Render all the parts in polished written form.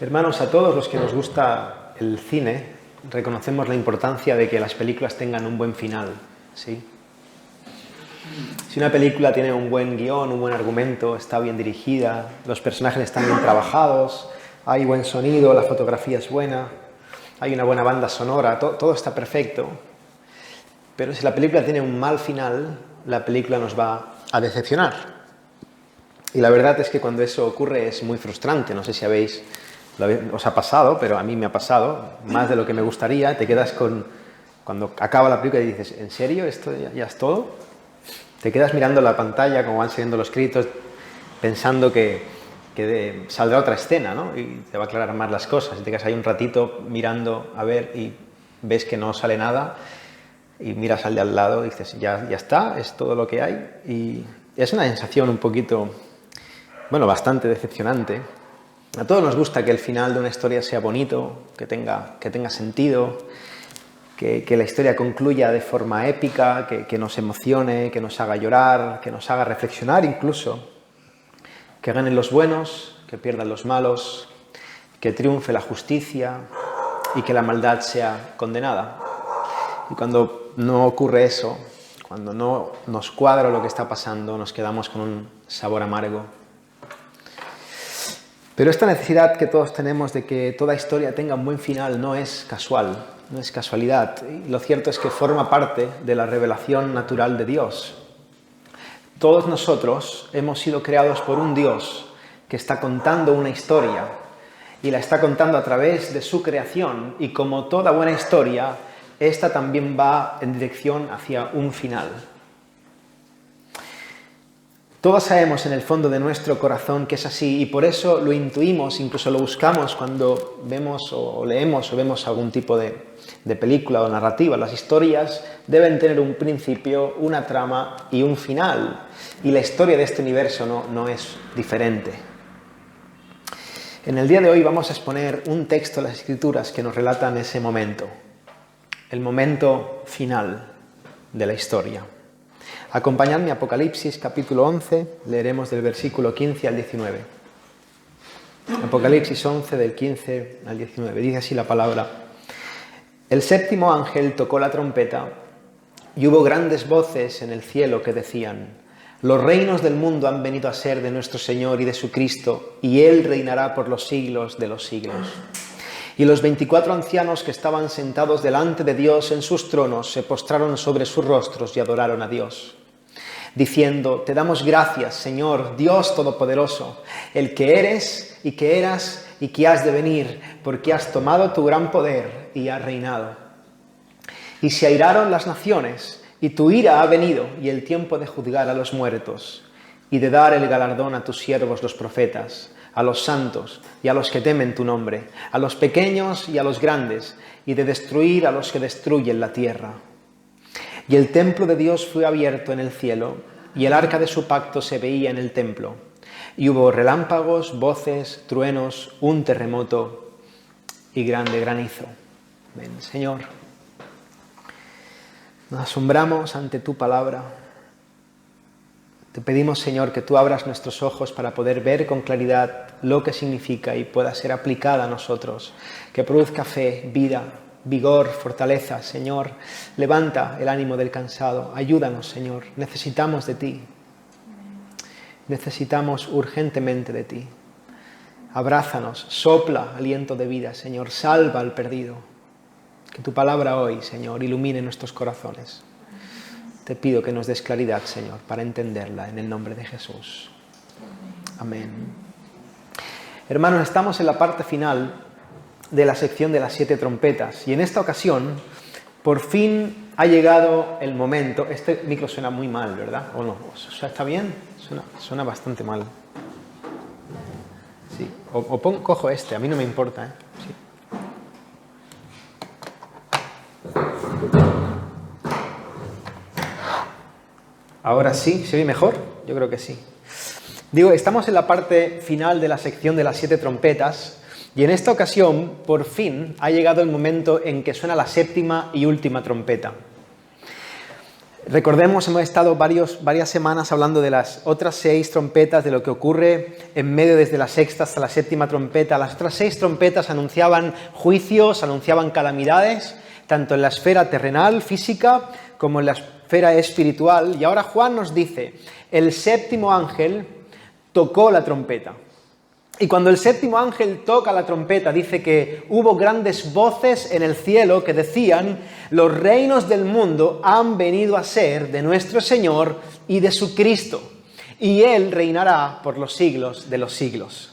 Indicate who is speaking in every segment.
Speaker 1: Hermanos, a todos los que nos gusta el cine, reconocemos la importancia de que las películas tengan un buen final, ¿sí? Si una película tiene un buen guión, un buen argumento, está bien dirigida, los personajes están bien trabajados, hay buen sonido, la fotografía es buena, hay una buena banda sonora, todo está perfecto. Pero si la película tiene un mal final, la película nos va a decepcionar. Y la verdad es que cuando eso ocurre es muy frustrante. No sé si os ha pasado, pero a mí me ha pasado, más de lo que me gustaría. Te quedas cuando acaba la película y dices, ¿en serio? ¿Esto ya es todo? Te quedas mirando la pantalla, como van saliendo los créditos, pensando que saldrá otra escena, ¿no? Y te va a aclarar más las cosas. Y te quedas ahí un ratito mirando a ver y ves que no sale nada. Y miras al de al lado y dices, ya está, es todo lo que hay. Y es una sensación un poquito, bastante decepcionante. A todos nos gusta que el final de una historia sea bonito, que tenga sentido, que la historia concluya de forma épica, que nos emocione, que nos haga llorar, que nos haga reflexionar incluso, que ganen los buenos, que pierdan los malos, que triunfe la justicia y que la maldad sea condenada. Y cuando no ocurre eso, cuando no nos cuadra lo que está pasando, nos quedamos con un sabor amargo. Pero esta necesidad que todos tenemos de que toda historia tenga un buen final no es casual, no es casualidad. Y lo cierto es que forma parte de la revelación natural de Dios. Todos nosotros hemos sido creados por un Dios que está contando una historia y la está contando a través de su creación, y como toda buena historia, esta también va en dirección hacia un final. Todos sabemos en el fondo de nuestro corazón que es así, y por eso lo intuimos, incluso lo buscamos cuando vemos o leemos o vemos algún tipo de película o narrativa. Las historias deben tener un principio, una trama y un final, y la historia de este universo no es diferente. En el día de hoy vamos a exponer un texto de las Escrituras que nos relatan ese momento, el momento final de la historia. Acompañadme a Apocalipsis capítulo 11, leeremos del versículo 15 al 19. Apocalipsis 11 del 15 al 19, dice así la palabra. El séptimo ángel tocó la trompeta y hubo grandes voces en el cielo que decían: los reinos del mundo han venido a ser de nuestro Señor y de su Cristo, y Él reinará por los siglos de los siglos. Y los 24 ancianos que estaban sentados delante de Dios en sus tronos se postraron sobre sus rostros y adoraron a Dios, diciendo: te damos gracias, Señor, Dios Todopoderoso, el que eres y que eras y que has de venir, porque has tomado tu gran poder y has reinado. Y se airaron las naciones, y tu ira ha venido, y el tiempo de juzgar a los muertos, y de dar el galardón a tus siervos los profetas, a los santos y a los que temen tu nombre, a los pequeños y a los grandes, y de destruir a los que destruyen la tierra. Y el templo de Dios fue abierto en el cielo, y el arca de su pacto se veía en el templo. Y hubo relámpagos, voces, truenos, un terremoto y grande granizo. Ven, Señor, nos asombramos ante tu palabra. Te pedimos, Señor, que tú abras nuestros ojos para poder ver con claridad lo que significa y pueda ser aplicada a nosotros, que produzca fe, vida, vigor, fortaleza. Señor, levanta el ánimo del cansado, ayúdanos, Señor, necesitamos de ti, necesitamos urgentemente de ti. Abrázanos, sopla aliento de vida, Señor, salva al perdido. Que tu palabra hoy, Señor, ilumine nuestros corazones. Te pido que nos des claridad, Señor, para entenderla, en el nombre de Jesús. Amén. Hermanos, estamos en la parte final de la sección de las 7 trompetas, y en esta ocasión, por fin ha llegado el momento. Este micro suena muy mal, ¿verdad? ¿O no? ¿Está bien? Suena bastante mal. Sí. Cojo este, a mí no me importa, ¿eh? Sí. Ahora sí, ¿se oye mejor? Yo creo que sí. Digo, estamos en la parte final de la sección de las 7 trompetas, y en esta ocasión, por fin, ha llegado el momento en que suena la 7ª y última trompeta. Recordemos, hemos estado varias semanas hablando de las otras 6 trompetas, de lo que ocurre en medio desde la sexta hasta la séptima trompeta. Las otras 6 trompetas anunciaban juicios, anunciaban calamidades, tanto en la esfera terrenal, física, como en la esfera espiritual. Y ahora Juan nos dice, el séptimo ángel tocó la trompeta. Y cuando el séptimo ángel toca la trompeta, dice que hubo grandes voces en el cielo que decían, los reinos del mundo han venido a ser de nuestro Señor y de su Cristo, y Él reinará por los siglos de los siglos.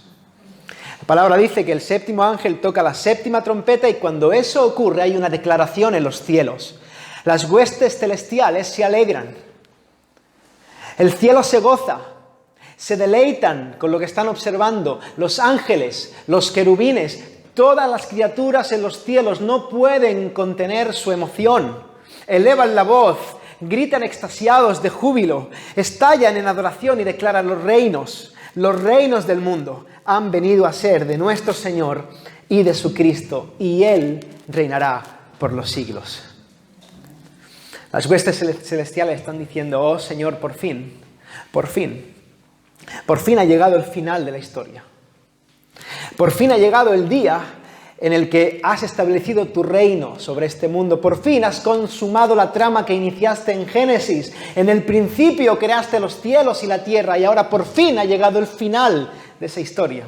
Speaker 1: La palabra dice que el séptimo ángel toca la séptima trompeta y cuando eso ocurre hay una declaración en los cielos. Las huestes celestiales se alegran, el cielo se goza. Se deleitan con lo que están observando. Los ángeles, los querubines, todas las criaturas en los cielos no pueden contener su emoción. Elevan la voz, gritan extasiados de júbilo, estallan en adoración y declaran los reinos del mundo han venido a ser de nuestro Señor y de su Cristo, y Él reinará por los siglos. Las huestes celestiales están diciendo, oh Señor, por fin ha llegado el final de la historia. Por fin ha llegado el día en el que has establecido tu reino sobre este mundo. Por fin has consumado la trama que iniciaste en Génesis. En el principio creaste los cielos y la tierra y ahora por fin ha llegado el final de esa historia.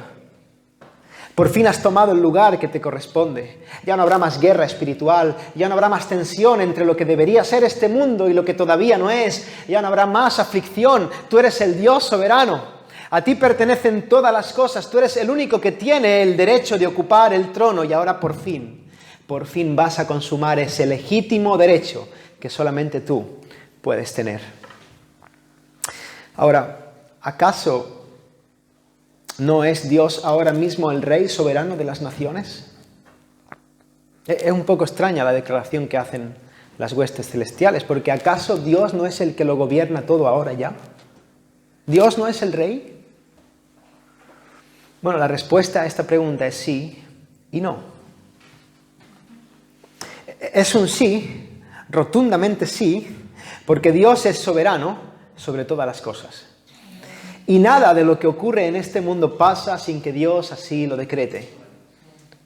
Speaker 1: Por fin has tomado el lugar que te corresponde. Ya no habrá más guerra espiritual, ya no habrá más tensión entre lo que debería ser este mundo y lo que todavía no es. Ya no habrá más aflicción. Tú eres el Dios soberano. A ti pertenecen todas las cosas. Tú eres el único que tiene el derecho de ocupar el trono y ahora por fin vas a consumar ese legítimo derecho que solamente tú puedes tener. Ahora, ¿acaso no es Dios ahora mismo el Rey soberano de las naciones? Es un poco extraña la declaración que hacen las huestes celestiales, porque ¿acaso Dios no es el que lo gobierna todo ahora ya? ¿Dios no es el Rey? Bueno, la respuesta a esta pregunta es sí y no. Es un sí, rotundamente sí, porque Dios es soberano sobre todas las cosas. Y nada de lo que ocurre en este mundo pasa sin que Dios así lo decrete.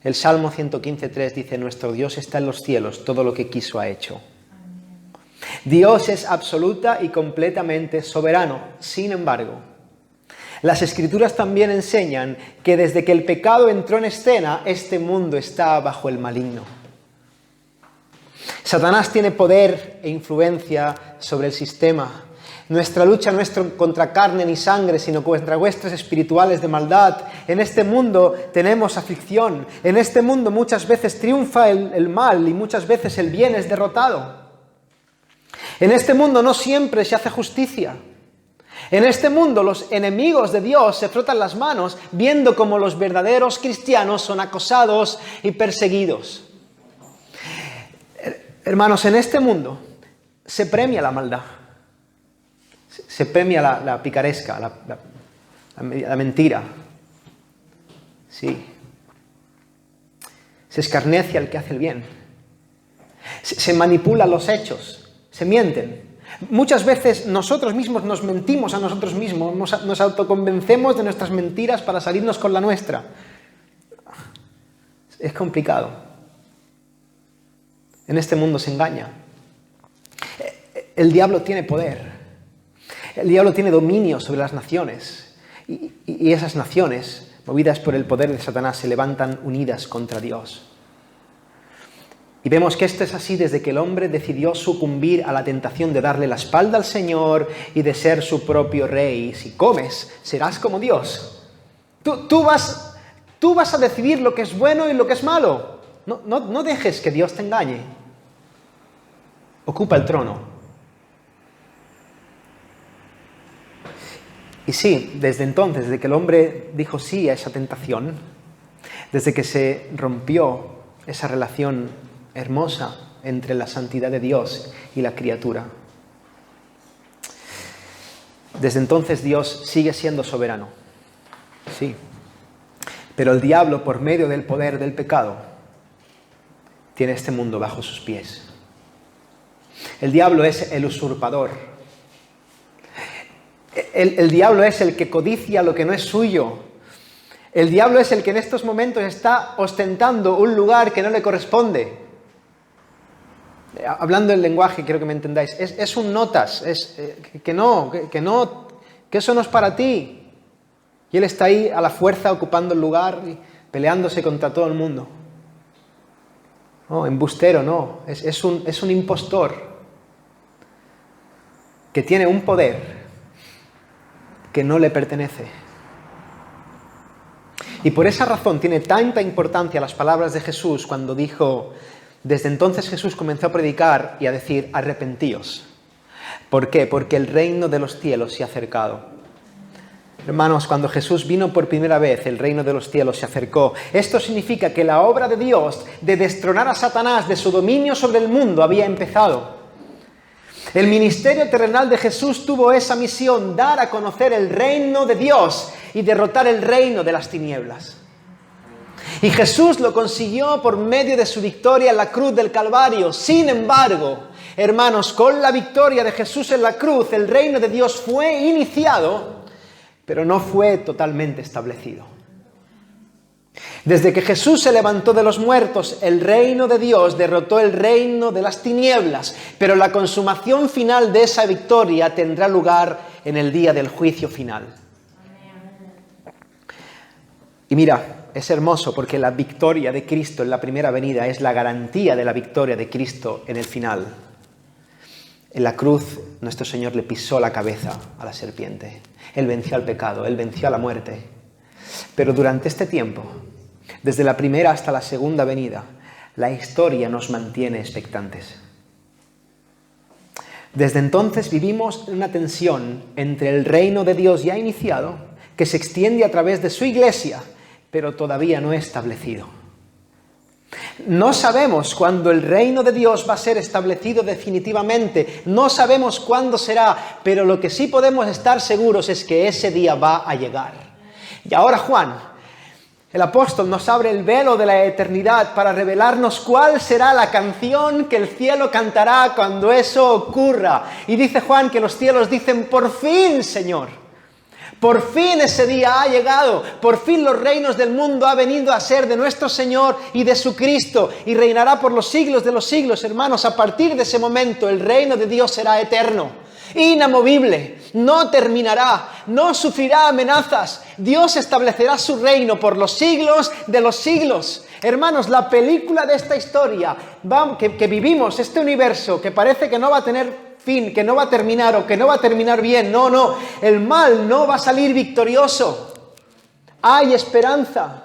Speaker 1: El Salmo 115:3 dice, nuestro Dios está en los cielos, todo lo que quiso ha hecho. Dios es absoluta y completamente soberano. Sin embargo, las Escrituras también enseñan que desde que el pecado entró en escena, este mundo está bajo el maligno. Satanás tiene poder e influencia sobre el sistema. Nuestra lucha no es contra carne ni sangre, sino contra huestes espirituales de maldad. En este mundo tenemos aflicción. En este mundo muchas veces triunfa el mal y muchas veces el bien es derrotado. En este mundo no siempre se hace justicia. En este mundo los enemigos de Dios se frotan las manos viendo cómo los verdaderos cristianos son acosados y perseguidos. Hermanos, en este mundo se premia la maldad. Se premia la picaresca, la mentira. Sí. Se escarnece al que hace el bien. Se manipulan los hechos. Se mienten. Muchas veces nosotros mismos nos mentimos a nosotros mismos, nos autoconvencemos de nuestras mentiras para salirnos con la nuestra. Es complicado. En este mundo se engaña. El diablo tiene poder. El diablo tiene dominio sobre las naciones. Y esas naciones, movidas por el poder de Satanás, se levantan unidas contra Dios. Y vemos que esto es así desde que el hombre decidió sucumbir a la tentación de darle la espalda al Señor y de ser su propio rey. Si comes, serás como Dios. Tú vas a decidir lo que es bueno y lo que es malo. No dejes que Dios te engañe. Ocupa el trono. Y sí, desde entonces, desde que el hombre dijo sí a esa tentación, desde que se rompió esa relación hermosa entre la santidad de Dios y la criatura. Desde entonces Dios sigue siendo soberano, sí, pero el diablo, por medio del poder del pecado, tiene este mundo bajo sus pies. El diablo es el usurpador. El diablo es el que codicia lo que no es suyo. El diablo es el que en estos momentos está ostentando un lugar que no le corresponde. Hablando el lenguaje, quiero que me entendáis. Es un notas, que eso no es para ti. Y él está ahí a la fuerza ocupando el lugar y peleándose contra todo el mundo. No, embustero, no. Es un impostor que tiene un poder que no le pertenece. Y por esa razón tiene tanta importancia las palabras de Jesús cuando dijo, desde entonces Jesús comenzó a predicar y a decir, arrepentíos. ¿Por qué? Porque el reino de los cielos se ha acercado. Hermanos, cuando Jesús vino por primera vez, el reino de los cielos se acercó. Esto significa que la obra de Dios de destronar a Satanás de su dominio sobre el mundo había empezado. El ministerio terrenal de Jesús tuvo esa misión, dar a conocer el reino de Dios y derrotar el reino de las tinieblas. Y Jesús lo consiguió por medio de su victoria en la cruz del Calvario. Sin embargo, hermanos, con la victoria de Jesús en la cruz, el reino de Dios fue iniciado, pero no fue totalmente establecido. Desde que Jesús se levantó de los muertos, el reino de Dios derrotó el reino de las tinieblas, pero la consumación final de esa victoria tendrá lugar en el día del juicio final. Y mira, es hermoso porque la victoria de Cristo en la primera venida es la garantía de la victoria de Cristo en el final. En la cruz, nuestro Señor le pisó la cabeza a la serpiente. Él venció al pecado, Él venció a la muerte. Pero durante este tiempo, desde la primera hasta la segunda venida, la historia nos mantiene expectantes. Desde entonces vivimos una tensión entre el reino de Dios ya iniciado, que se extiende a través de su iglesia, pero todavía no establecido. No sabemos cuándo el reino de Dios va a ser establecido definitivamente, no sabemos cuándo será, pero lo que sí podemos estar seguros es que ese día va a llegar. Y ahora Juan, el apóstol, nos abre el velo de la eternidad para revelarnos cuál será la canción que el cielo cantará cuando eso ocurra. Y dice Juan que los cielos dicen, por fin, Señor. Por fin ese día ha llegado, por fin los reinos del mundo ha venido a ser de nuestro Señor y de su Cristo y reinará por los siglos de los siglos, hermanos. A partir de ese momento el reino de Dios será eterno, inamovible, no terminará, no sufrirá amenazas. Dios establecerá su reino por los siglos de los siglos. Hermanos, la película de esta historia que vivimos, este universo que parece que no va a tener fin, que no va a terminar o que no va a terminar bien. No, el mal no va a salir victorioso. Hay esperanza.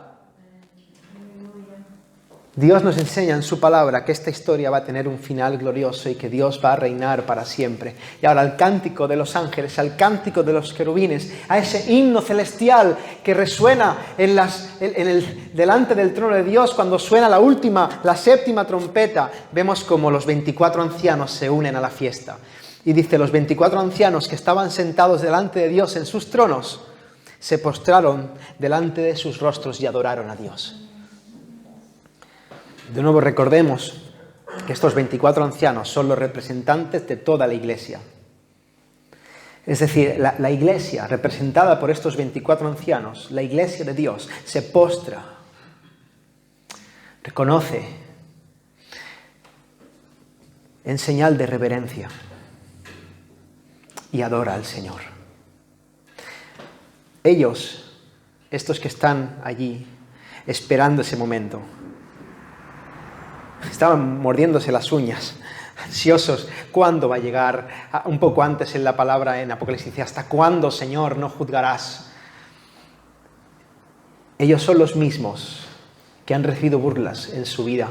Speaker 1: Dios nos enseña en su palabra que esta historia va a tener un final glorioso y que Dios va a reinar para siempre. Y ahora al cántico de los ángeles, al cántico de los querubines, a ese himno celestial que resuena delante del trono de Dios cuando suena la séptima trompeta, vemos como los 24 ancianos se unen a la fiesta. Y dice, los 24 ancianos que estaban sentados delante de Dios en sus tronos, se postraron delante de sus rostros y adoraron a Dios. De nuevo recordemos que estos 24 ancianos son los representantes de toda la iglesia. Es decir, la iglesia representada por estos 24 ancianos, la iglesia de Dios, se postra, reconoce en señal de reverencia y adora al Señor. Ellos, estos que están allí esperando ese momento, estaban mordiéndose las uñas, ansiosos. ¿Cuándo va a llegar? Un poco antes en la palabra en Apocalipsis dice, ¿hasta cuándo, Señor, no juzgarás? Ellos son los mismos que han recibido burlas en su vida,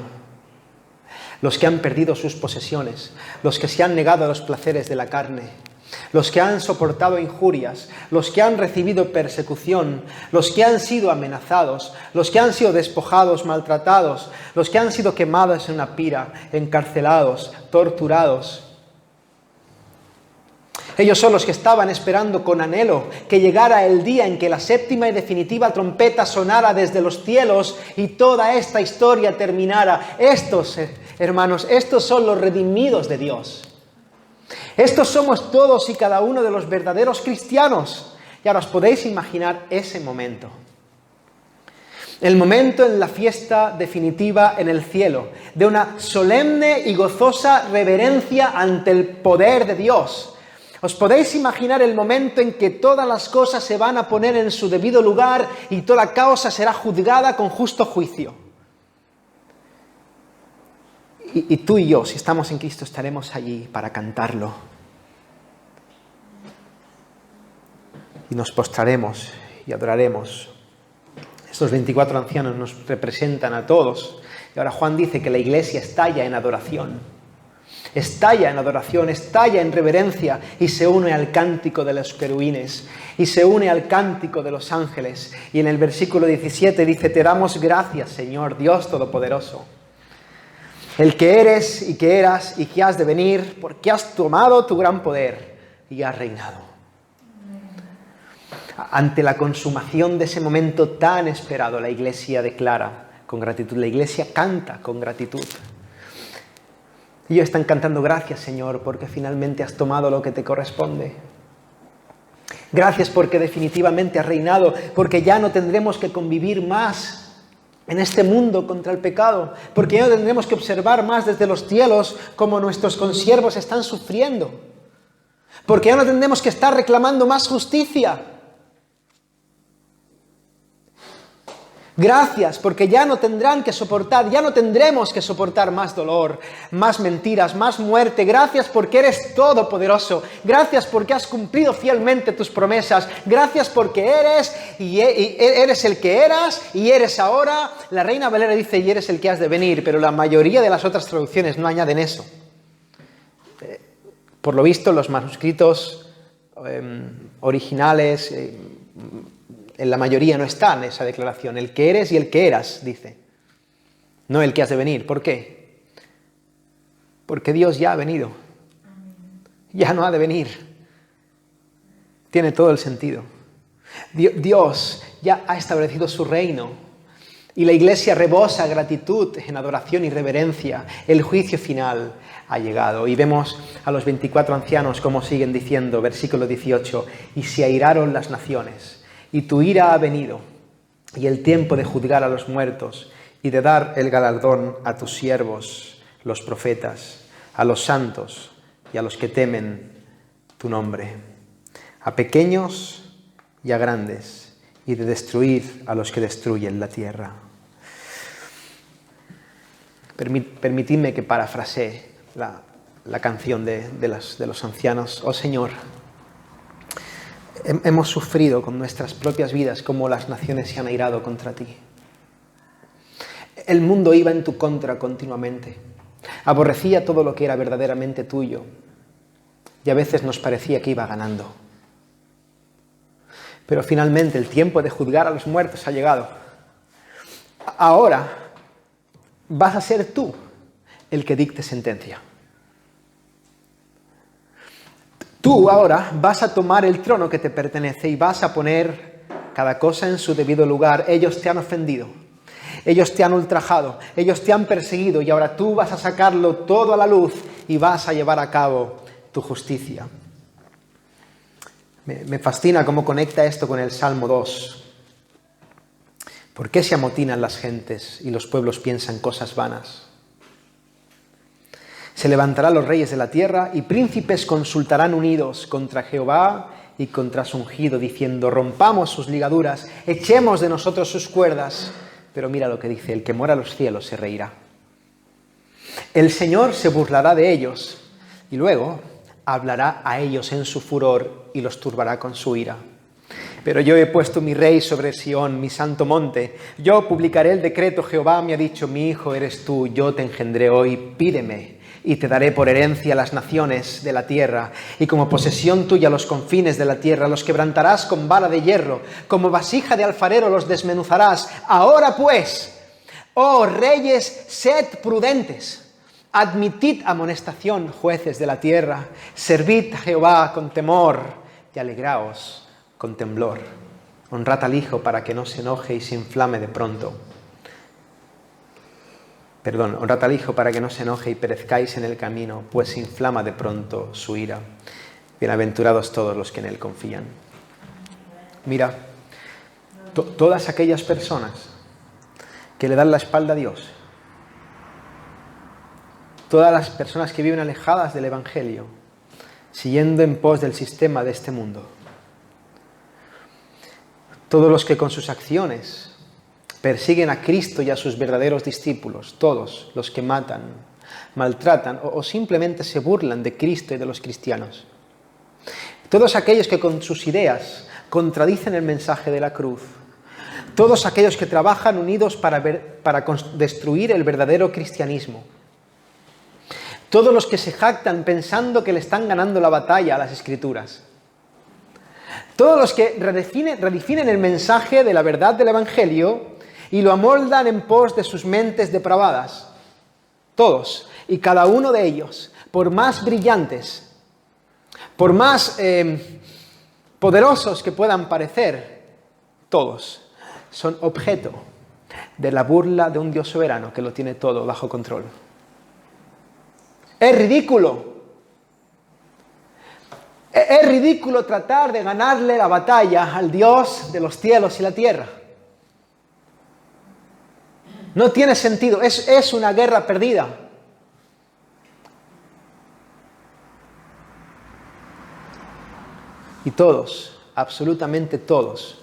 Speaker 1: los que han perdido sus posesiones, los que se han negado a los placeres de la carne, los que han soportado injurias, los que han recibido persecución, los que han sido amenazados, los que han sido despojados, maltratados, los que han sido quemados en una pira, encarcelados, torturados. Ellos son los que estaban esperando con anhelo que llegara el día en que la séptima y definitiva trompeta sonara desde los cielos y toda esta historia terminara. Estos, hermanos, estos son los redimidos de Dios. Estos somos todos y cada uno de los verdaderos cristianos. Y ahora os podéis imaginar ese momento. El momento en la fiesta definitiva en el cielo, de una solemne y gozosa reverencia ante el poder de Dios. ¿Os podéis imaginar el momento en que todas las cosas se van a poner en su debido lugar y toda causa será juzgada con justo juicio? Y tú y yo, si estamos en Cristo, estaremos allí para cantarlo. Y nos postraremos y adoraremos. Estos 24 ancianos nos representan a todos. Y ahora Juan dice que la iglesia estalla en adoración. Estalla en adoración, estalla en reverencia y se une al cántico de los querubines y se une al cántico de los ángeles. Y en el versículo 17 dice: te damos gracias, Señor Dios Todopoderoso, el que eres y que eras y que has de venir, porque has tomado tu gran poder y has reinado. Ante la consumación de ese momento tan esperado, la iglesia declara con gratitud, la iglesia canta con gratitud. Y ellos están cantando: gracias, Señor, porque finalmente has tomado lo que te corresponde. Gracias porque definitivamente has reinado, porque ya no tendremos que convivir más en este mundo contra el pecado, porque ya no tendremos que observar más desde los cielos cómo nuestros consiervos están sufriendo, porque ya no tendremos que estar reclamando más justicia. Gracias, porque ya no tendrán que soportar, ya no tendremos que soportar más dolor, más mentiras, más muerte. Gracias porque eres todopoderoso. Gracias porque has cumplido fielmente tus promesas. Gracias porque eres eres el que eras y eres ahora. La Reina Valera dice: y eres el que has de venir, pero la mayoría de las otras traducciones no añaden eso. Por lo visto, los manuscritos originales, en la mayoría no está en esa declaración. El que eres y el que eras, dice. No el que has de venir. ¿Por qué? Porque Dios ya ha venido. Ya no ha de venir. Tiene todo el sentido. Dios ya ha establecido su reino. Y la iglesia rebosa gratitud en adoración y reverencia. El juicio final ha llegado. Y vemos a los 24 ancianos como siguen diciendo, versículo 18: y se airaron las naciones. Y tu ira ha venido, y el tiempo de juzgar a los muertos, y de dar el galardón a tus siervos, los profetas, a los santos y a los que temen tu nombre, a pequeños y a grandes, y de destruir a los que destruyen la tierra. Permitidme que parafrasee la canción de los ancianos. Oh Señor, hemos sufrido con nuestras propias vidas como las naciones se han airado contra ti. El mundo iba en tu contra continuamente. Aborrecía todo lo que era verdaderamente tuyo. Y a veces nos parecía que iba ganando. Pero finalmente el tiempo de juzgar a los muertos ha llegado. Ahora vas a ser tú el que dicte sentencia. Tú ahora vas a tomar el trono que te pertenece y vas a poner cada cosa en su debido lugar. Ellos te han ofendido, ellos te han ultrajado, ellos te han perseguido y ahora tú vas a sacarlo todo a la luz y vas a llevar a cabo tu justicia. Me fascina cómo conecta esto con el Salmo 2. ¿Por qué se amotinan las gentes y los pueblos piensan cosas vanas? Se levantarán los reyes de la tierra y príncipes consultarán unidos contra Jehová y contra su ungido, diciendo: rompamos sus ligaduras, echemos de nosotros sus cuerdas. Pero mira lo que dice: el que mora a los cielos se reirá. El Señor se burlará de ellos y luego hablará a ellos en su furor y los turbará con su ira. Pero yo he puesto mi rey sobre Sión, mi santo monte. Yo publicaré el decreto. Jehová me ha dicho: mi hijo eres tú, yo te engendré hoy, pídeme y te daré por herencia las naciones de la tierra, y como posesión tuya los confines de la tierra. Los quebrantarás con vara de hierro, como vasija de alfarero los desmenuzarás. Ahora pues, oh reyes, sed prudentes, admitid amonestación, jueces de la tierra, servid a Jehová con temor y alegraos con temblor. Honrad al Hijo para que no se enoje y se inflame de pronto. Perdón, honrad al Hijo para que no se enoje y perezcáis en el camino, pues se inflama de pronto su ira. Bienaventurados todos los que en Él confían. Mira, todas aquellas personas que le dan la espalda a Dios, todas las personas que viven alejadas del Evangelio, siguiendo en pos del sistema de este mundo, todos los que con sus acciones persiguen a Cristo y a sus verdaderos discípulos, todos los que matan, maltratan o simplemente se burlan de Cristo y de los cristianos. Todos aquellos que con sus ideas contradicen el mensaje de la cruz. Todos aquellos que trabajan unidos para destruir el verdadero cristianismo. Todos los que se jactan pensando que le están ganando la batalla a las Escrituras. Todos los que redefinen el mensaje de la verdad del Evangelio y lo amoldan en pos de sus mentes depravadas. Todos y cada uno de ellos, por más brillantes, por más poderosos que puedan parecer, todos son objeto de la burla de un Dios soberano que lo tiene todo bajo control. Es ridículo. Es ridículo tratar de ganarle la batalla al Dios de los cielos y la tierra. No tiene sentido, es una guerra perdida. Y todos, absolutamente todos,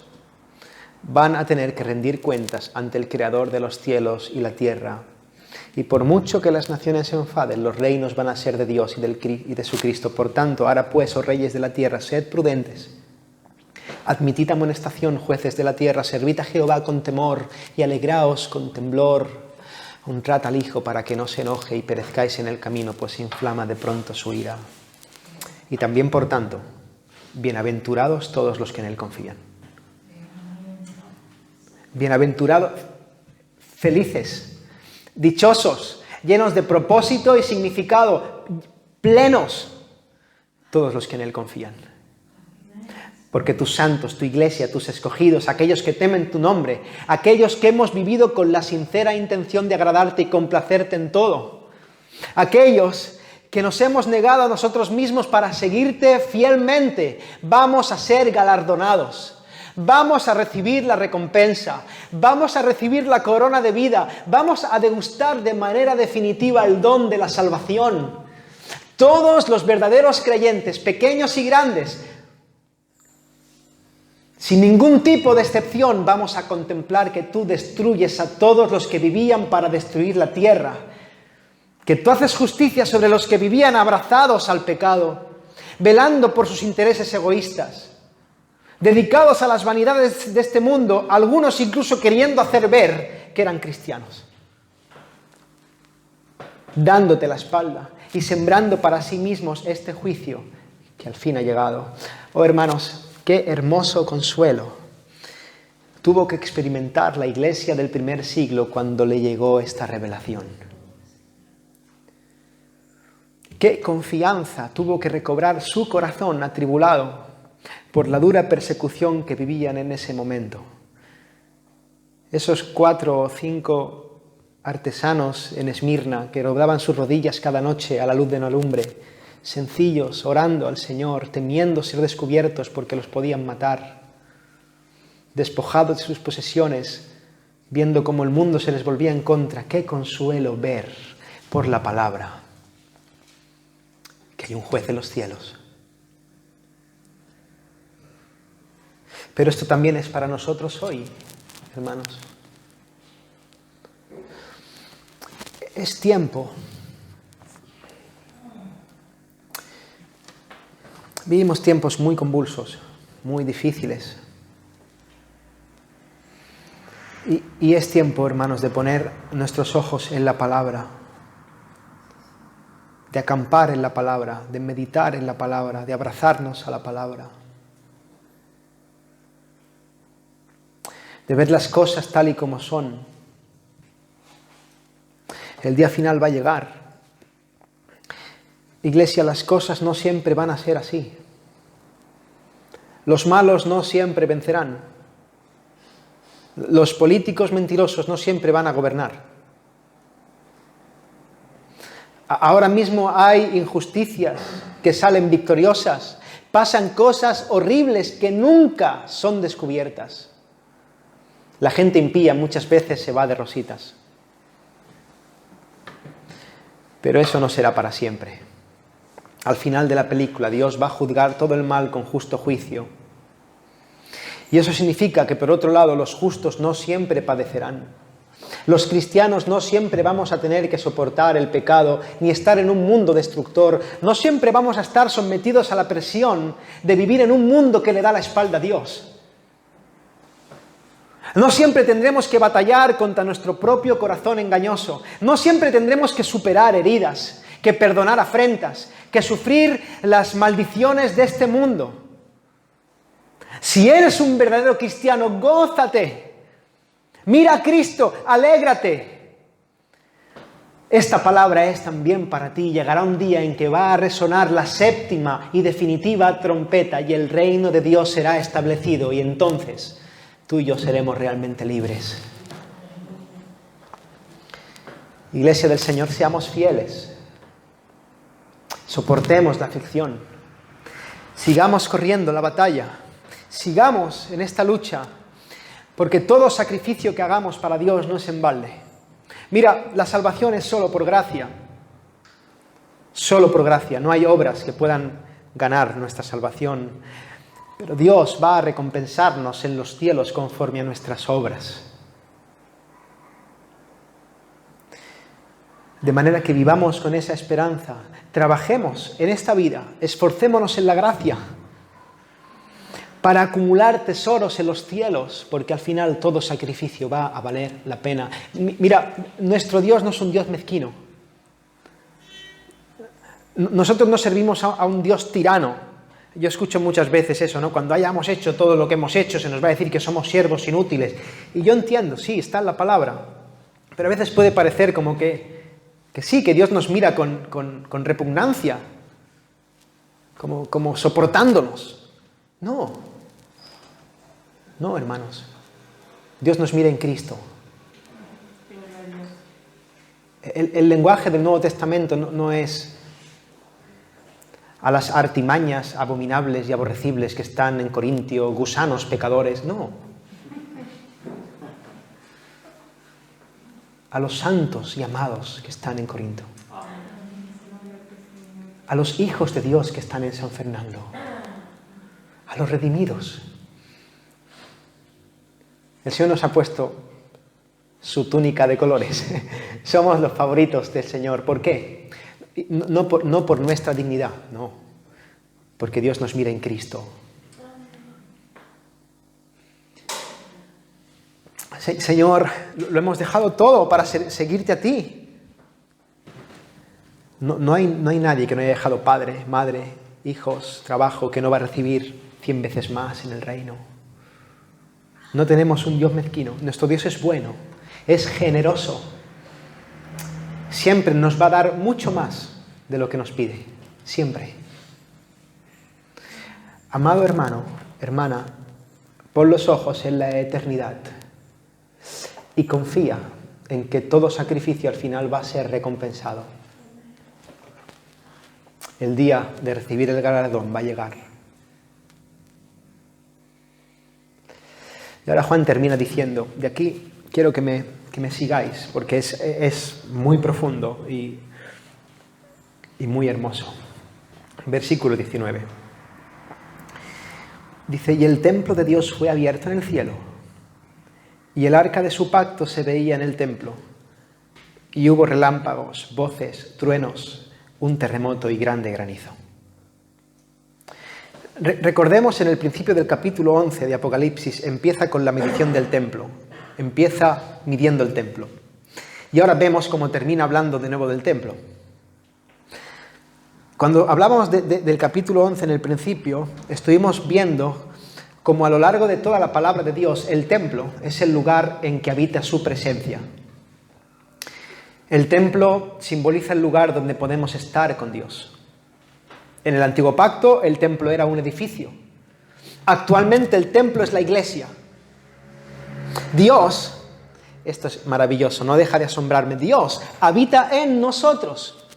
Speaker 1: van a tener que rendir cuentas ante el Creador de los cielos y la tierra. Y por mucho que las naciones se enfaden, los reinos van a ser de Dios y de su Cristo. Por tanto, ahora pues, oh reyes de la tierra, sed prudentes. Admitid amonestación, jueces de la tierra, servid a Jehová con temor y alegraos con temblor. Honrad al Hijo para que no se enoje y perezcáis en el camino, pues se inflama de pronto su ira. Y también, por tanto, bienaventurados todos los que en Él confían. Bienaventurados, felices, dichosos, llenos de propósito y significado, plenos, todos los que en Él confían. Porque tus santos, tu iglesia, tus escogidos, aquellos que temen tu nombre, aquellos que hemos vivido con la sincera intención de agradarte y complacerte en todo, aquellos que nos hemos negado a nosotros mismos para seguirte fielmente, vamos a ser galardonados. Vamos a recibir la recompensa, vamos a recibir la corona de vida, vamos a degustar de manera definitiva el don de la salvación. Todos los verdaderos creyentes, pequeños y grandes, sin ningún tipo de excepción, vamos a contemplar que tú destruyes a todos los que vivían para destruir la tierra, que tú haces justicia sobre los que vivían abrazados al pecado, velando por sus intereses egoístas, dedicados a las vanidades de este mundo, algunos incluso queriendo hacer ver que eran cristianos, dándote la espalda y sembrando para sí mismos este juicio que al fin ha llegado. Oh hermanos, qué hermoso consuelo tuvo que experimentar la iglesia del primer siglo cuando le llegó esta revelación. Qué confianza tuvo que recobrar su corazón atribulado por la dura persecución que vivían en ese momento. Esos 4 o 5 artesanos en Esmirna que doblaban sus rodillas cada noche a la luz de una lumbre, sencillos, orando al Señor, temiendo ser descubiertos porque los podían matar, despojados de sus posesiones, viendo cómo el mundo se les volvía en contra. Qué consuelo ver por la palabra que hay un juez en los cielos. Pero esto también es para nosotros hoy, hermanos. Es tiempo. Vivimos tiempos muy convulsos, muy difíciles. Y es tiempo, hermanos, de poner nuestros ojos en la palabra, de acampar en la palabra, de meditar en la palabra, de abrazarnos a la palabra, de ver las cosas tal y como son. El día final va a llegar. Iglesia, las cosas no siempre van a ser así. Los malos no siempre vencerán. Los políticos mentirosos no siempre van a gobernar. Ahora mismo hay injusticias que salen victoriosas. Pasan cosas horribles que nunca son descubiertas. La gente impía muchas veces se va de rositas. Pero eso no será para siempre. Al final de la película, Dios va a juzgar todo el mal con justo juicio. Y eso significa que, por otro lado, los justos no siempre padecerán. Los cristianos no siempre vamos a tener que soportar el pecado, ni estar en un mundo destructor. No siempre vamos a estar sometidos a la presión de vivir en un mundo que le da la espalda a Dios. No siempre tendremos que batallar contra nuestro propio corazón engañoso. No siempre tendremos que superar heridas, que perdonar afrentas, que sufrir las maldiciones de este mundo. Si eres un verdadero cristiano, gózate. Mira a Cristo, alégrate. Esta palabra es también para ti. Llegará un día en que va a resonar la séptima y definitiva trompeta y el reino de Dios será establecido y entonces tú y yo seremos realmente libres. Iglesia del Señor, seamos fieles. Soportemos la aflicción. Sigamos corriendo la batalla. Sigamos en esta lucha, porque todo sacrificio que hagamos para Dios no es en balde. Mira, la salvación es solo por gracia. Solo por gracia. No hay obras que puedan ganar nuestra salvación. Pero Dios va a recompensarnos en los cielos conforme a nuestras obras. De manera que vivamos con esa esperanza. Trabajemos en esta vida. Esforcémonos en la gracia para acumular tesoros en los cielos, porque al final todo sacrificio va a valer la pena. Mira, nuestro Dios no es un Dios mezquino. Nosotros no servimos a un Dios tirano. Yo escucho muchas veces eso, ¿no? Cuando hayamos hecho todo lo que hemos hecho, se nos va a decir que somos siervos inútiles. Y yo entiendo, sí, está en la palabra. Pero a veces puede parecer como que sí, que Dios nos mira con repugnancia, como soportándonos. No, hermanos. Dios nos mira en Cristo. El lenguaje del Nuevo Testamento no es a las artimañas abominables y aborrecibles que están en Corintio, gusanos, pecadores, no. A los santos y amados que están en Corinto. A los hijos de Dios que están en San Fernando. A los redimidos. El Señor nos ha puesto su túnica de colores. Somos los favoritos del Señor. ¿Por qué? No por nuestra dignidad, no. Porque Dios nos mira en Cristo. Señor, lo hemos dejado todo para seguirte a ti. No hay nadie que no haya dejado padre, madre, hijos, trabajo, que no va a recibir 100 veces más en el reino. No tenemos un Dios mezquino. Nuestro Dios es bueno, es generoso. Siempre nos va a dar mucho más de lo que nos pide. Siempre. Amado hermano, hermana, pon los ojos en la eternidad y confía en que todo sacrificio al final va a ser recompensado. El día de recibir el galardón va a llegar. Y ahora Juan termina diciendo, de aquí quiero que me sigáis, porque es muy profundo y muy hermoso. Versículo 19. Dice, y el templo de Dios fue abierto en el cielo, y el arca de su pacto se veía en el templo, y hubo relámpagos, voces, truenos, un terremoto y grande granizo. Recordemos en el principio del capítulo 11 de Apocalipsis, empieza con la medición del templo, empieza midiendo el templo. Y ahora vemos cómo termina hablando de nuevo del templo. Cuando hablábamos del capítulo 11 en el principio, estuvimos viendo cómo a lo largo de toda la palabra de Dios, el templo es el lugar en que habita su presencia. El templo simboliza el lugar donde podemos estar con Dios. En el Antiguo Pacto, el templo era un edificio. Actualmente el templo es la iglesia. Dios, esto es maravilloso, no deja de asombrarme, Dios habita en nosotros.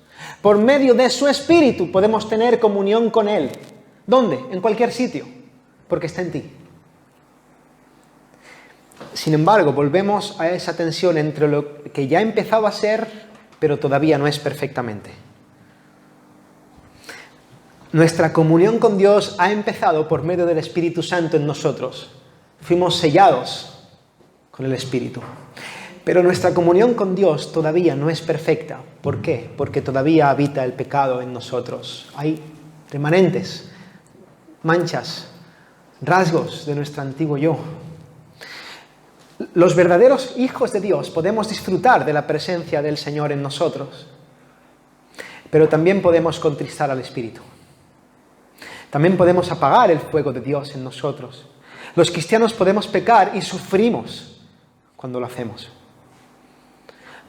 Speaker 1: Por medio de su Espíritu podemos tener comunión con Él. ¿Dónde? En cualquier sitio, porque está en ti. Sin embargo, volvemos a esa tensión entre lo que ya ha empezado a ser, pero todavía no es perfectamente. Nuestra comunión con Dios ha empezado por medio del Espíritu Santo en nosotros. Fuimos sellados con el Espíritu. Pero nuestra comunión con Dios todavía no es perfecta. ¿Por qué? Porque todavía habita el pecado en nosotros. Hay remanentes, manchas, rasgos de nuestro antiguo yo. Los verdaderos hijos de Dios podemos disfrutar de la presencia del Señor en nosotros, pero también podemos contristar al Espíritu. También podemos apagar el fuego de Dios en nosotros. Los cristianos podemos pecar y sufrimos cuando lo hacemos.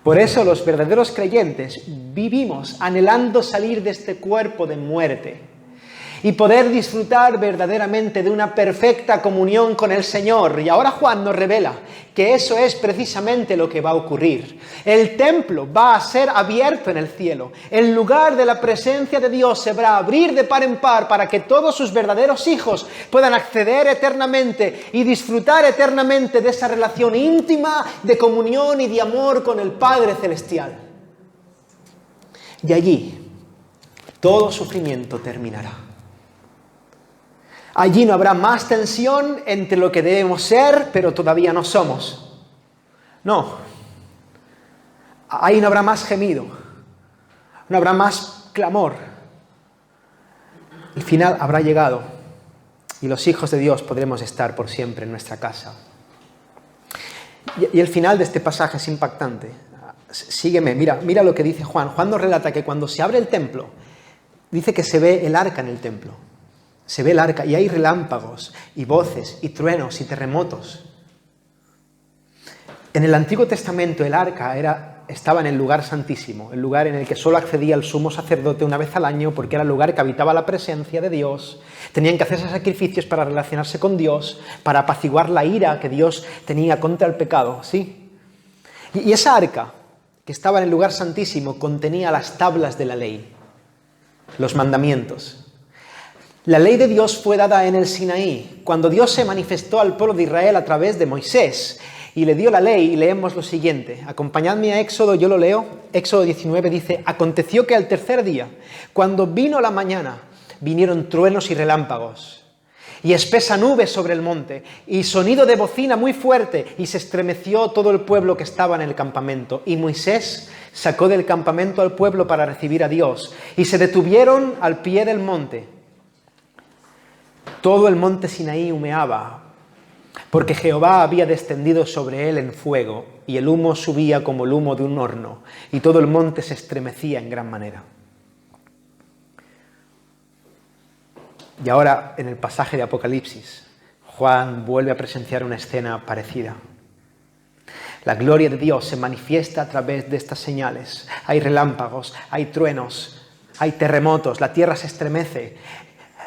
Speaker 1: Por eso los verdaderos creyentes vivimos anhelando salir de este cuerpo de muerte y poder disfrutar verdaderamente de una perfecta comunión con el Señor. Y ahora Juan nos revela que eso es precisamente lo que va a ocurrir. El templo va a ser abierto en el cielo. El lugar de la presencia de Dios se va a abrir de par en par para que todos sus verdaderos hijos puedan acceder eternamente y disfrutar eternamente de esa relación íntima de comunión y de amor con el Padre Celestial. Y allí todo sufrimiento terminará. Allí no habrá más tensión entre lo que debemos ser, pero todavía no somos. No. Ahí no habrá más gemido. No habrá más clamor. El final habrá llegado y los hijos de Dios podremos estar por siempre en nuestra casa. Y el final de este pasaje es impactante. Sígueme, mira lo que dice Juan. Juan nos relata que cuando se abre el templo, dice que se ve el arca en el templo. Se ve el arca y hay relámpagos y voces y truenos y terremotos. En el Antiguo Testamento el arca estaba en el lugar santísimo, el lugar en el que solo accedía el sumo sacerdote una vez al año porque era el lugar que habitaba la presencia de Dios. Tenían que hacerse sacrificios para relacionarse con Dios, para apaciguar la ira que Dios tenía contra el pecado, ¿sí? Y esa arca que estaba en el lugar santísimo contenía las tablas de la ley, los mandamientos. La ley de Dios fue dada en el Sinaí, cuando Dios se manifestó al pueblo de Israel a través de Moisés y le dio la ley, y leemos lo siguiente. Acompañadme a Éxodo, yo lo leo. Éxodo 19 dice: aconteció que al tercer día, cuando vino la mañana, vinieron truenos y relámpagos, y espesa nube sobre el monte, y sonido de bocina muy fuerte, y se estremeció todo el pueblo que estaba en el campamento. Y Moisés sacó del campamento al pueblo para recibir a Dios, y se detuvieron al pie del monte. Todo el monte Sinaí humeaba, porque Jehová había descendido sobre él en fuego, y el humo subía como el humo de un horno, y todo el monte se estremecía en gran manera. Y ahora, en el pasaje de Apocalipsis, Juan vuelve a presenciar una escena parecida. La gloria de Dios se manifiesta a través de estas señales. Hay relámpagos, hay truenos, hay terremotos, la tierra se estremece.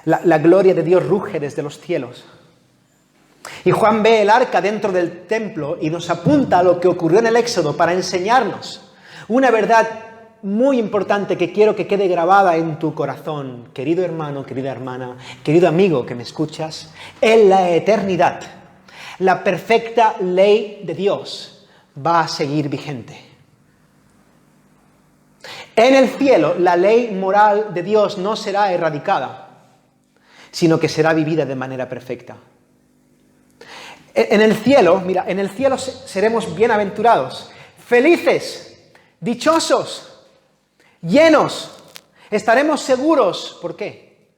Speaker 1: La gloria de Dios ruge desde los cielos. Y Juan ve el arca dentro del templo y nos apunta a lo que ocurrió en el Éxodo para enseñarnos una verdad muy importante que quiero que quede grabada en tu corazón, querido hermano, querida hermana, querido amigo que me escuchas. En la eternidad, la perfecta ley de Dios va a seguir vigente. En el cielo, la ley moral de Dios no será erradicada, sino que será vivida de manera perfecta. En el cielo, mira, en el cielo seremos bienaventurados, felices, dichosos, llenos, estaremos seguros. ¿Por qué?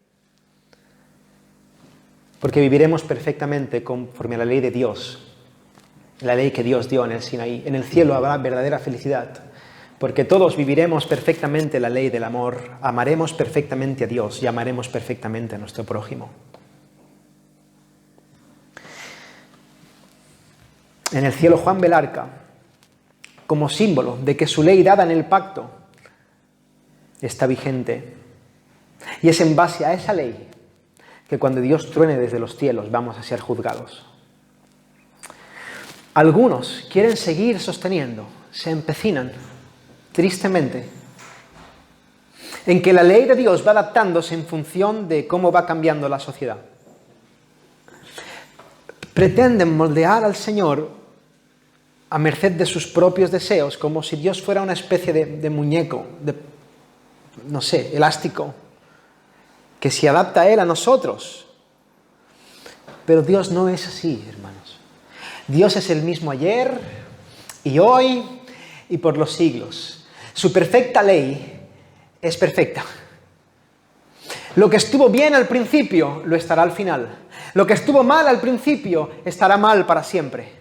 Speaker 1: Porque viviremos perfectamente conforme a la ley de Dios, la ley que Dios dio en el Sinaí. En el cielo habrá verdadera felicidad, porque todos viviremos perfectamente la ley del amor, amaremos perfectamente a Dios y amaremos perfectamente a nuestro prójimo. En el cielo Juan ve el arca como símbolo de que su ley dada en el pacto está vigente. Y es en base a esa ley que cuando Dios truene desde los cielos vamos a ser juzgados. Algunos quieren seguir sosteniendo, se empecinan, tristemente, en que la ley de Dios va adaptándose en función de cómo va cambiando la sociedad. Pretenden moldear al Señor a merced de sus propios deseos, como si Dios fuera una especie de muñeco, no sé, elástico, que se adapta a Él, a nosotros. Pero Dios no es así, hermanos. Dios es el mismo ayer y hoy y por los siglos. Su perfecta ley es perfecta. Lo que estuvo bien al principio, lo estará al final. Lo que estuvo mal al principio, estará mal para siempre.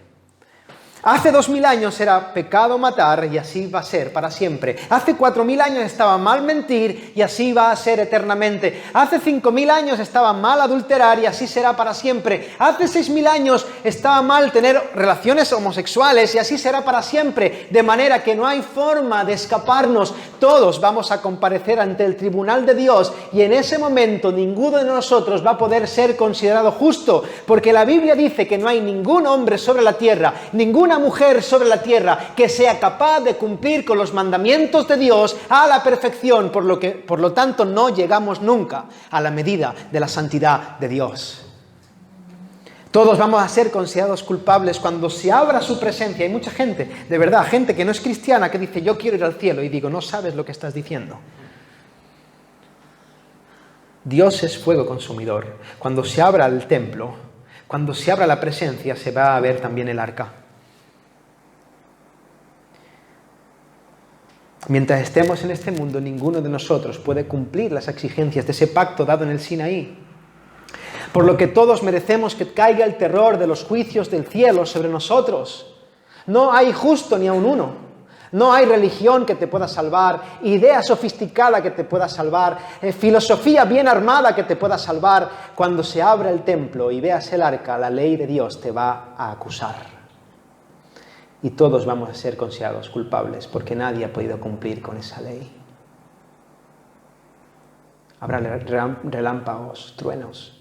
Speaker 1: Hace 2000 años era pecado matar y así va a ser para siempre. Hace 4000 años estaba mal mentir y así va a ser eternamente. Hace 5000 años estaba mal adulterar y así será para siempre. Hace 6000 años estaba mal tener relaciones homosexuales y así será para siempre. De manera que no hay forma de escaparnos. Todos vamos a comparecer ante el tribunal de Dios y en ese momento ninguno de nosotros va a poder ser considerado justo, porque la Biblia dice que no hay ningún hombre sobre la tierra, ninguna mujer sobre la tierra que sea capaz de cumplir con los mandamientos de Dios a la perfección, por lo tanto no llegamos nunca a la medida de la santidad de Dios. Todos vamos a ser considerados culpables cuando se abra su presencia. Hay mucha gente, de verdad, gente que no es cristiana, que dice: yo quiero ir al cielo, y digo: no sabes lo que estás diciendo. Dios es fuego consumidor. Cuando se abra el templo, cuando se abra la presencia, se va a ver también el arca. Mientras estemos en este mundo, ninguno de nosotros puede cumplir las exigencias de ese pacto dado en el Sinaí. Por lo que todos merecemos que caiga el terror de los juicios del cielo sobre nosotros. No hay justo ni aun uno. No hay religión que te pueda salvar, idea sofisticada que te pueda salvar, filosofía bien armada que te pueda salvar. Cuando se abra el templo y veas el arca, la ley de Dios te va a acusar. Y todos vamos a ser considerados culpables porque nadie ha podido cumplir con esa ley. Habrá relámpagos, truenos.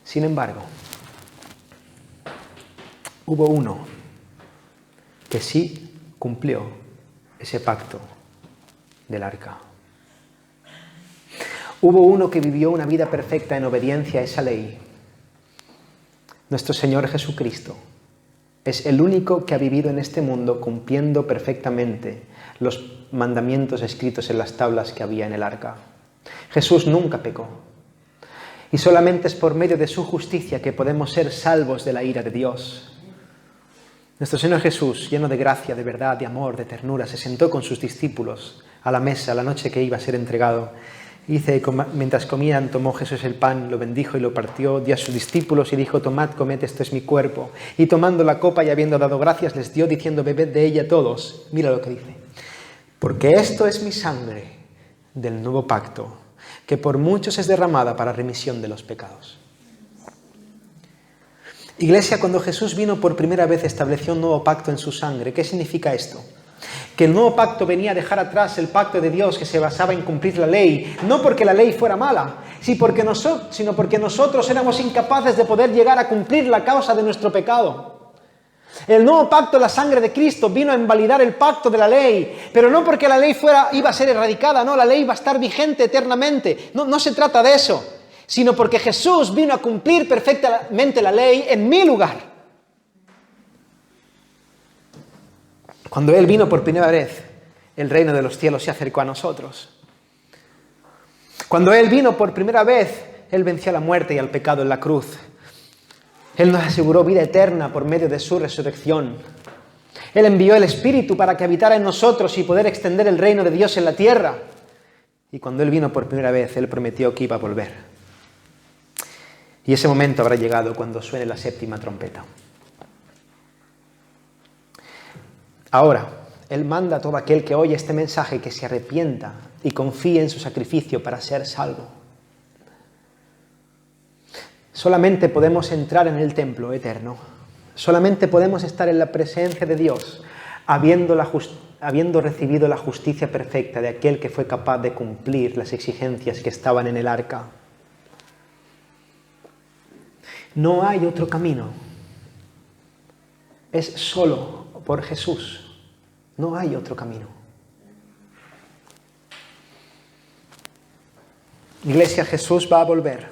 Speaker 1: Sin embargo, hubo uno que sí cumplió ese pacto del arca. Hubo uno que vivió una vida perfecta en obediencia a esa ley. Nuestro Señor Jesucristo es el único que ha vivido en este mundo cumpliendo perfectamente los mandamientos escritos en las tablas que había en el arca. Jesús nunca pecó. Y solamente es por medio de su justicia que podemos ser salvos de la ira de Dios. Nuestro Señor Jesús, lleno de gracia, de verdad, de amor, de ternura, se sentó con sus discípulos a la mesa la noche que iba a ser entregado. Dice, mientras comían, tomó Jesús el pan, lo bendijo y lo partió, dio a sus discípulos y dijo: tomad, comed, esto es mi cuerpo. Y tomando la copa y habiendo dado gracias, les dio, diciendo: bebed de ella todos. Mira lo que dice: porque esto es mi sangre del nuevo pacto, que por muchos es derramada para remisión de los pecados. Iglesia, cuando Jesús vino por primera vez, estableció un nuevo pacto en su sangre. ¿Qué significa esto? Que el nuevo pacto venía a dejar atrás el pacto de Dios que se basaba en cumplir la ley, no porque la ley fuera mala, sino porque nosotros éramos incapaces de poder llegar a cumplir la causa de nuestro pecado. El nuevo pacto, la sangre de Cristo, vino a invalidar el pacto de la ley, pero no porque la ley iba a ser erradicada, no, la ley va a estar vigente eternamente, no se trata de eso, sino porque Jesús vino a cumplir perfectamente la ley en mi lugar. Cuando Él vino por primera vez, el reino de los cielos se acercó a nosotros. Cuando Él vino por primera vez, Él venció a la muerte y al pecado en la cruz. Él nos aseguró vida eterna por medio de su resurrección. Él envió el Espíritu para que habitara en nosotros y poder extender el reino de Dios en la tierra. Y cuando Él vino por primera vez, Él prometió que iba a volver. Y ese momento habrá llegado cuando suene la séptima trompeta. Ahora, Él manda a todo aquel que oye este mensaje que se arrepienta y confíe en su sacrificio para ser salvo. Solamente podemos entrar en el templo eterno. Solamente podemos estar en la presencia de Dios habiendo recibido la justicia perfecta de aquel que fue capaz de cumplir las exigencias que estaban en el arca. No hay otro camino. Es solo por Jesús. No hay otro camino. Iglesia, Jesús va a volver.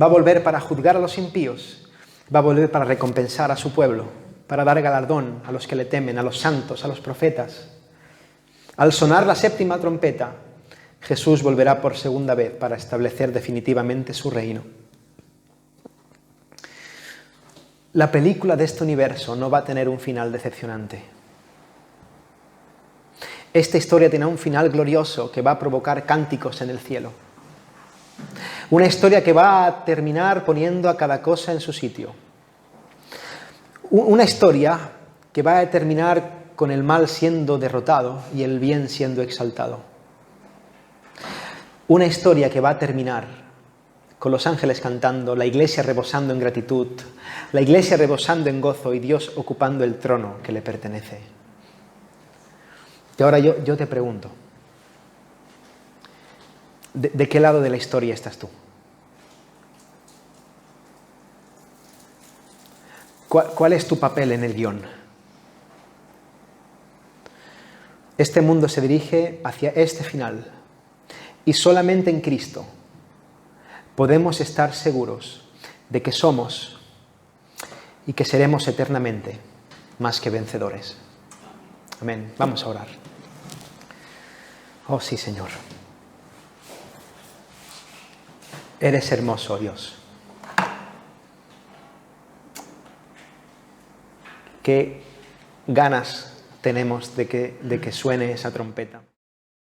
Speaker 1: Va a volver para juzgar a los impíos. Va a volver para recompensar a su pueblo, para dar galardón a los que le temen, a los santos, a los profetas. Al sonar la séptima trompeta, Jesús volverá por segunda vez para establecer definitivamente su reino. La película de este universo no va a tener un final decepcionante. Esta historia tiene un final glorioso que va a provocar cánticos en el cielo. Una historia que va a terminar poniendo a cada cosa en su sitio. Una historia que va a terminar con el mal siendo derrotado y el bien siendo exaltado. Una historia que va a terminar con los ángeles cantando, la iglesia rebosando en gratitud, la iglesia rebosando en gozo y Dios ocupando el trono que le pertenece. Y ahora yo te pregunto, ¿de qué lado de la historia estás tú? ¿Cuál es tu papel en el guión? Este mundo se dirige hacia este final y solamente en Cristo podemos estar seguros de que somos y que seremos eternamente más que vencedores. Amén. Vamos a orar. Oh sí, Señor. Eres hermoso, Dios. Qué ganas tenemos de que suene esa trompeta.